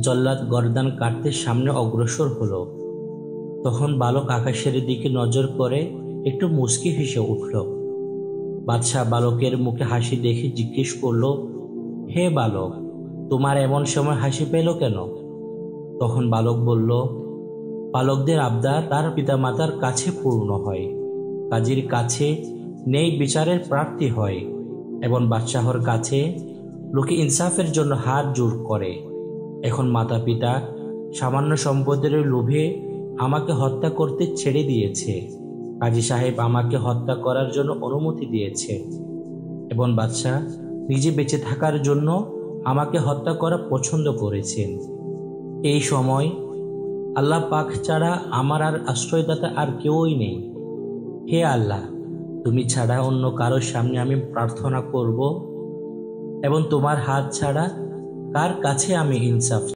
জল্লাদ গর্দান কাটতে সামনে অগ্রসর হলো। তখন বালক আকাশের দিকে নজর করে একটু মুচকি হেসে উঠল। বাদশাহ বালকের মুখে হাসি দেখে জিজ্ঞেস করল, হে বালক, তোমার এমন সময় হাসি পেল কেন? তখন বালক বলল, বালকদের আবদার তার পিতামাতার কাছে পূর্ণ হয়, কাজীর কাছে নেই বিচারের প্রাপ্তি হয়, এবং বাদশাহর কাছে লোকে ইনসাফের জন্য হাত জোর করে। এখন মাতা পিতা সামান্য সম্পদের লোভে আমাকে হত্যা করতে ছেড়ে দিয়েছে। কাজী সাহেব আমাকে হত্যা করার জন্য অনুমতি দিয়েছে, এবং বাদশাহ নিজে বেঁচে থাকার জন্য আমাকে হত্যা করা পছন্দ করেছেন। এই সময় আল্লাহ পাক ছাড়া আমার আর আশ্রয়দাতা আর কেউই নেই। হে আল্লাহ, তুমি ছাড়া অন্য কারোর সামনে আমি প্রার্থনা করব, এবং তোমার হাত ছাড়া কার কাছে আমি ইনসাফ